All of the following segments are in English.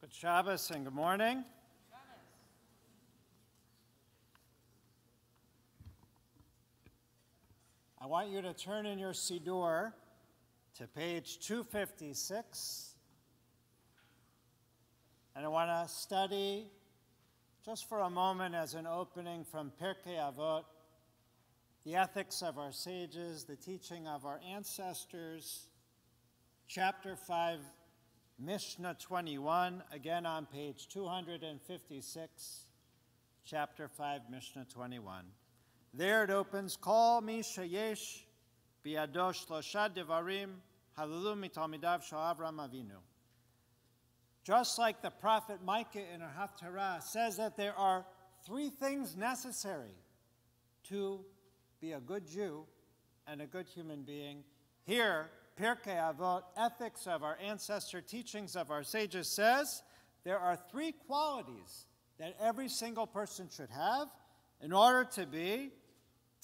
Good Shabbos and good morning. I want you to turn in your Siddur to page 256. And I want to study just for a moment as an opening from Pirkei Avot, the ethics of our sages, the teaching of our ancestors, chapter 5, Mishnah 21, again on page 256, chapter 5, Mishnah 21. There it opens, Kol mi sheyesh biyado shlosha devarim halalu mitalmidav shel Avram Avinu. Just like the prophet Micah in our Haftarah says that there are three things necessary to be a good Jew and a good human being. Here, Pirkei Avot, ethics of our ancestor, teachings of our sages, says there are three qualities that every single person should have in order to be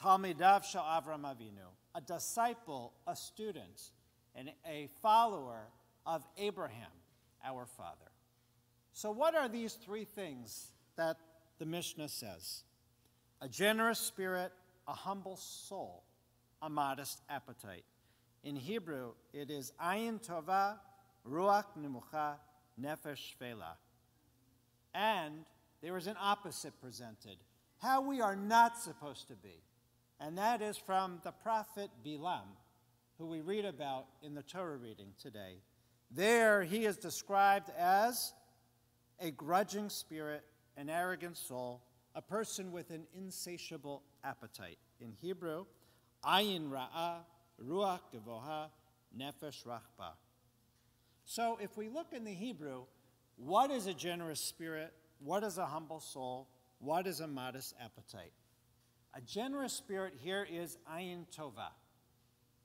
Talmidav shel Avram Avinu, a disciple, a student, and a follower of Abraham, our father. So what are these three things that the Mishnah says? A generous spirit, a humble soul, a modest appetite. In Hebrew, it is ayin tova, ruach nemucha, nefesh shvela. And there is an opposite presented, how we are not supposed to be. And that is from the prophet Bilam, who we read about in the Torah reading today. There he is described as a grudging spirit, an arrogant soul, a person with an insatiable appetite. In Hebrew, ayin ra'ah, ruach gevoha, nefesh rachba. So if we look in the Hebrew, what is a generous spirit? What is a humble soul? What is a modest appetite? A generous spirit here is ayin tova.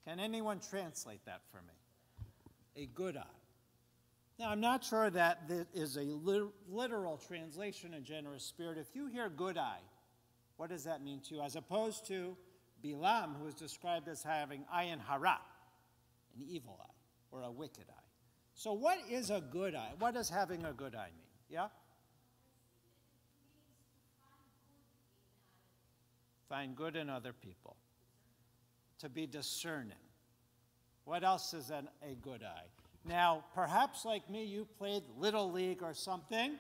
Can anyone translate that for me? A good eye. Now, I'm not sure that this is a literal translation of generous spirit. If you hear good eye, what does that mean to you? As opposed to Bilam, who is described as having ayin hara, an evil eye, or a wicked eye. So what is a good eye? What does having a good eye mean? Yeah? Find good in other people. To be discerning. What else is a good eye? Now, perhaps like me, you played Little League or something,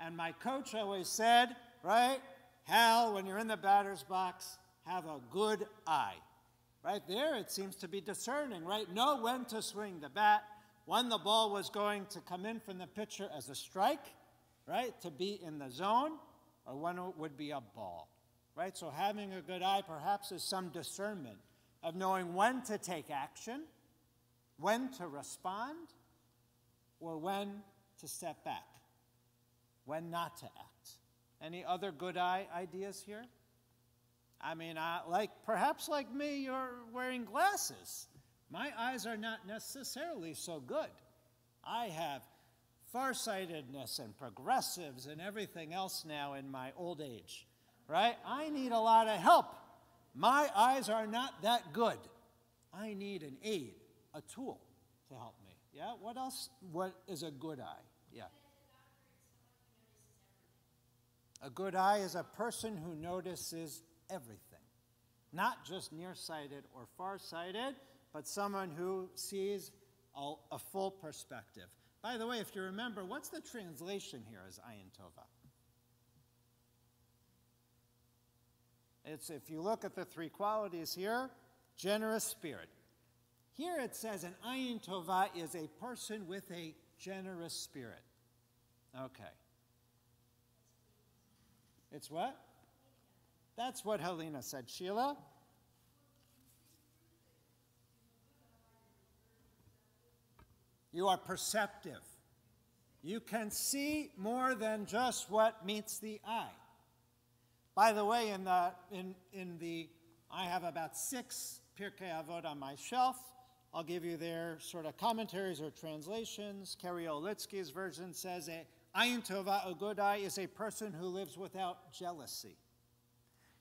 and my coach always said, right, Hal, when you're in the batter's box, have a good eye. Right there, it seems to be discerning, right? Know when to swing the bat, when the ball was going to come in from the pitcher as a strike, right, to be in the zone, or when it would be a ball, right? So having a good eye perhaps is some discernment of knowing when to take action, when to respond, or when to step back, when not to act. Any other good eye ideas here? I mean, perhaps like me, you're wearing glasses. My eyes are not necessarily so good. I have farsightedness and progressives and everything else now in my old age, right? I need a lot of help. My eyes are not that good. I need an aid, a tool to help me. Yeah, what else? What is a good eye? Yeah. A good eye is a person who notices everything. Not just nearsighted or farsighted, but someone who sees a full perspective. By the way, if you remember, what's the translation here as ayin tova? It's, if you look at the three qualities here, generous spirit. Here it says an ayin tova is a person with a generous spirit. Okay. It's what? That's what Helena said. Sheila? You are perceptive. You can see more than just what meets the eye. By the way, I have about 6 Pirkei Avot on my shelf. I'll give you their sort of commentaries or translations. Kerry Olitsky's version says, ayin tova, a good eye, is a person who lives without jealousy.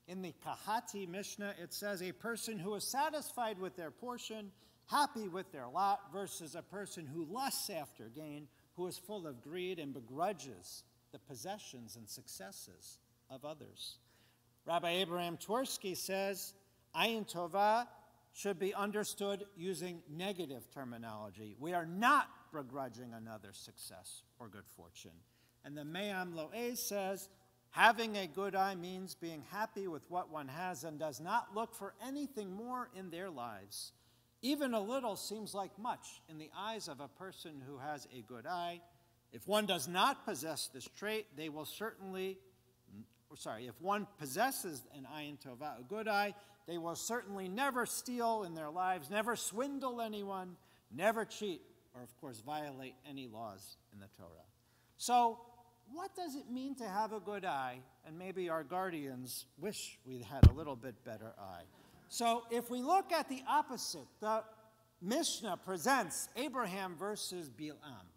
In the Kahati Mishnah, it says a person who is satisfied with their portion, happy with their lot, versus a person who lusts after gain, who is full of greed and begrudges the possessions and successes of others. Rabbi Abraham Twersky says, Ayin Tovah should be understood using negative terminology. We are not begrudging another's success or good fortune. And the Me'am Lo'ez says, having a good eye means being happy with what one has and does not look for anything more in their lives. Even a little seems like much in the eyes of a person who has a good eye. If one does not possess this trait, if one possesses an ayin tovah, a good eye, they will certainly never steal in their lives, never swindle anyone, never cheat, or of course violate any laws in the Torah. So, what does it mean to have a good eye? And maybe our guardians wish we had a little bit better eye. So if we look at the opposite, the Mishnah presents Abraham versus Bilam.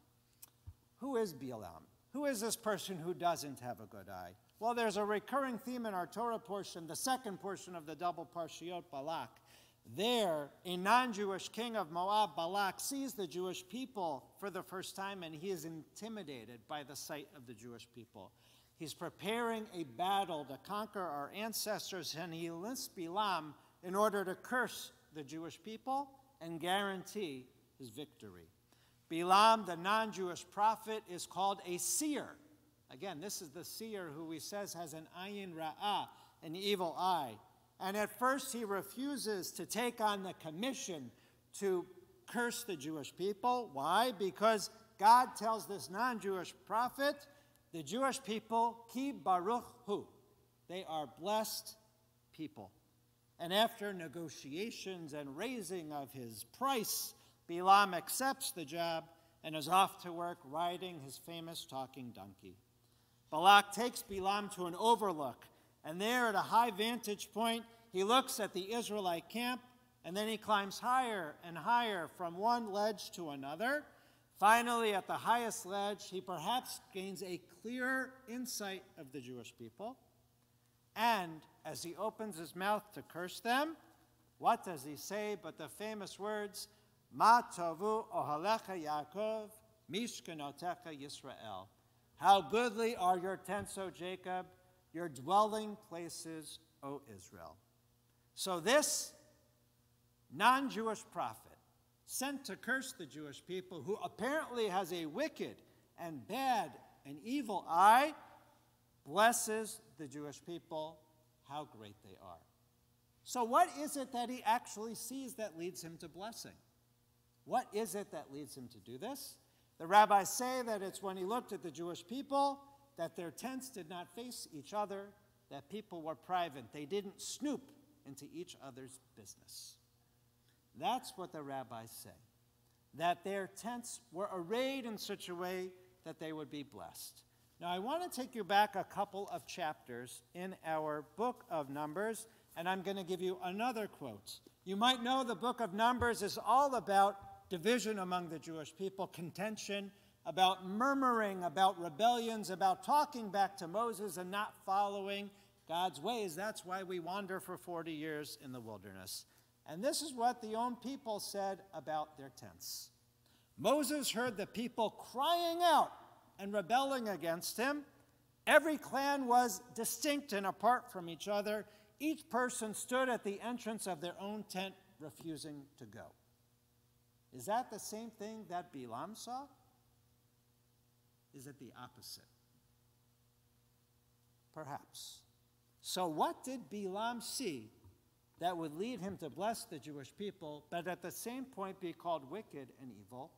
Who is Bilam? Who is this person who doesn't have a good eye? Well, there's a recurring theme in our Torah portion, the second portion of the double Parshiyot, Balak. There, a non-Jewish king of Moab, Balak, sees the Jewish people for the first time, and he is intimidated by the sight of the Jewish people. He's preparing a battle to conquer our ancestors, and he enlists Bilam in order to curse the Jewish people and guarantee his victory. Bilam, the non-Jewish prophet, is called a seer. Again, this is the seer who he says has an ayin ra'ah, an evil eye. And at first he refuses to take on the commission to curse the Jewish people. Why? Because God tells this non-Jewish prophet, the Jewish people, ki baruch hu, they are blessed people. And after negotiations and raising of his price, Bilam accepts the job and is off to work riding his famous talking donkey. Balak takes Bilam to an overlook, and there at a high vantage point, he looks at the Israelite camp, and then he climbs higher and higher from one ledge to another. Finally, at the highest ledge, he perhaps gains a clearer insight of the Jewish people. And as he opens his mouth to curse them, what does he say but the famous words, Ma tovu ohalecha Yaakov, mishkenotecha Yisrael. How goodly are your tents, O Jacob, your dwelling places, O Israel. So this non-Jewish prophet, sent to curse the Jewish people, who apparently has a wicked and bad and evil eye, blesses the Jewish people. How great they are. So what is it that he actually sees that leads him to blessing? What is it that leads him to do this? The rabbis say that it's when he looked at the Jewish people, that their tents did not face each other, that people were private. They didn't snoop into each other's business. That's what the rabbis say, that their tents were arrayed in such a way that they would be blessed. Now, I want to take you back a couple of chapters in our book of Numbers, and I'm going to give you another quote. You might know the book of Numbers is all about division among the Jewish people, contention, about murmuring, about rebellions, about talking back to Moses and not following God's ways. That's why we wander for 40 years in the wilderness. And this is what the own people said about their tents. Moses heard the people crying out and rebelling against him. Every clan was distinct and apart from each other. Each person stood at the entrance of their own tent, refusing to go. Is that the same thing that Bilam saw? Is it the opposite? Perhaps. So what did Bilam see that would lead him to bless the Jewish people, but at the same point be called wicked and evil?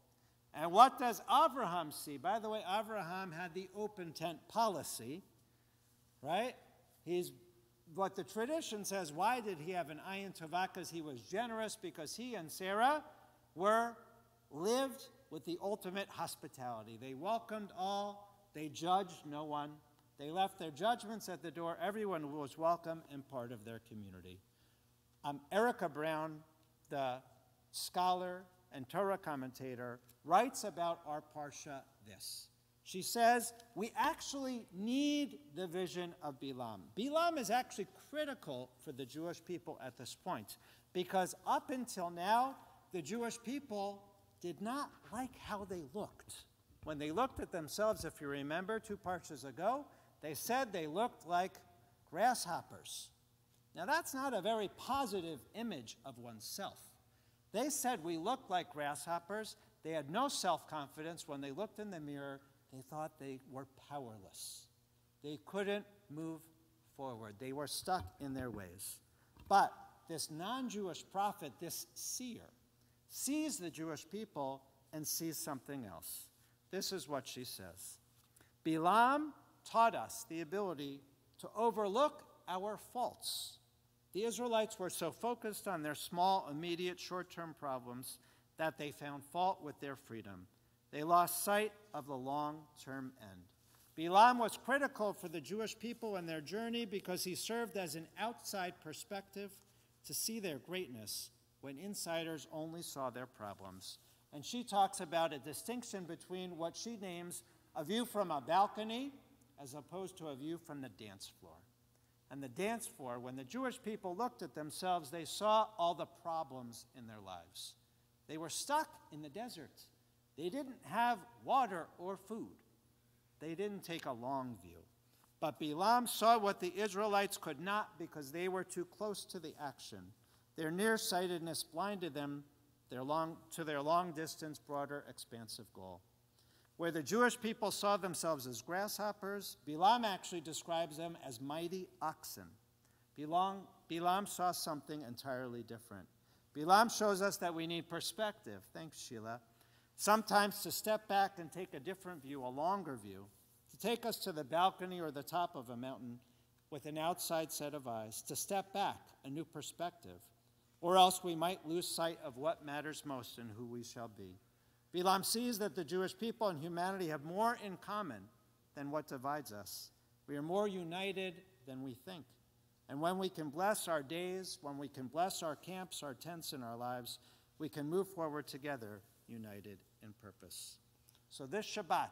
And what does Abraham see? By the way, Abraham had the open tent policy, right? He's what the tradition says. Why did he have an ayin tovah? Because he was generous, because he and Sarah lived with the ultimate hospitality. They welcomed all. They judged no one. They left their judgments at the door. Everyone was welcome and part of their community. Erica Brown, the scholar and Torah commentator, writes about our parsha this. She says, we actually need the vision of Bilam. Bilam is actually critical for the Jewish people at this point, because up until now, the Jewish people did not like how they looked. When they looked at themselves, if you remember 2 parshias ago, they said they looked like grasshoppers. Now that's not a very positive image of oneself. They said we looked like grasshoppers. They had no self-confidence. When they looked in the mirror, they thought they were powerless. They couldn't move forward. They were stuck in their ways. But this non-Jewish prophet, this seer, sees the Jewish people and sees something else. This is what she says. Bilam taught us the ability to overlook our faults. The Israelites were so focused on their small, immediate, short-term problems that they found fault with their freedom. They lost sight of the long-term end. Bilam was critical for the Jewish people in their journey because he served as an outside perspective to see their greatness when insiders only saw their problems. And she talks about a distinction between what she names a view from a balcony as opposed to a view from the dance floor. And the dance floor, when the Jewish people looked at themselves, they saw all the problems in their lives. They were stuck in the desert. They didn't have water or food. They didn't take a long view. But Bilam saw what the Israelites could not because they were too close to the action. Their nearsightedness blinded them to their long-distance, broader, expansive goal. Where the Jewish people saw themselves as grasshoppers, Bilam actually describes them as mighty oxen. Bilam saw something entirely different. Bilam shows us that we need perspective. Thanks, Sheila. Sometimes to step back and take a different view, a longer view, to take us to the balcony or the top of a mountain with an outside set of eyes, to step back, a new perspective, or else we might lose sight of what matters most and who we shall be. Bilam sees that the Jewish people and humanity have more in common than what divides us. We are more united than we think. And when we can bless our days, when we can bless our camps, our tents, and our lives, we can move forward together, united in purpose. So this Shabbat,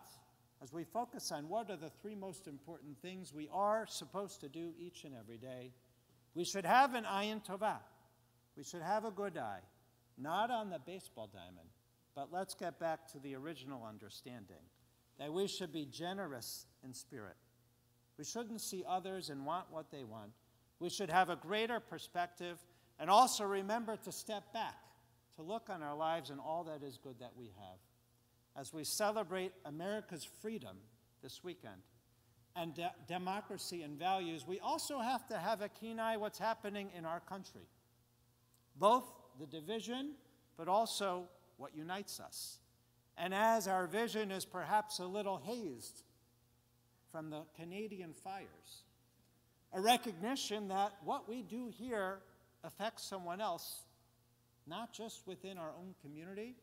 as we focus on what are the 3 most important things we are supposed to do each and every day, we should have an ayin tovah. We should have a good eye, not on the baseball diamond, but let's get back to the original understanding, that we should be generous in spirit. We shouldn't see others and want what they want. We should have a greater perspective and also remember to step back, to look on our lives and all that is good that we have. As we celebrate America's freedom this weekend and democracy and values, we also have to have a keen eye what's happening in our country, both the division but also what unites us. And as our vision is perhaps a little hazed from the Canadian fires, a recognition that what we do here affects someone else, not just within our own community,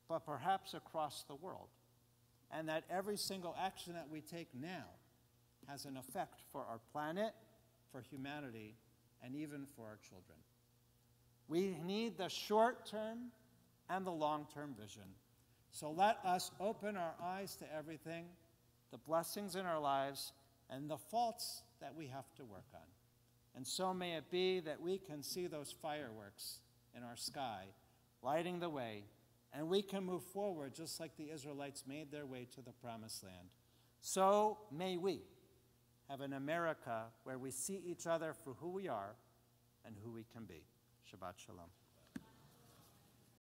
but perhaps across the world. And that every single action that we take now has an effect for our planet, for humanity, and even for our children. We need the short-term and the long-term vision. So let us open our eyes to everything, the blessings in our lives, and the faults that we have to work on. And so may it be that we can see those fireworks in our sky, lighting the way, and we can move forward just like the Israelites made their way to the Promised Land. So may we have an America where we see each other for who we are and who we can be. Shabbat Shalom.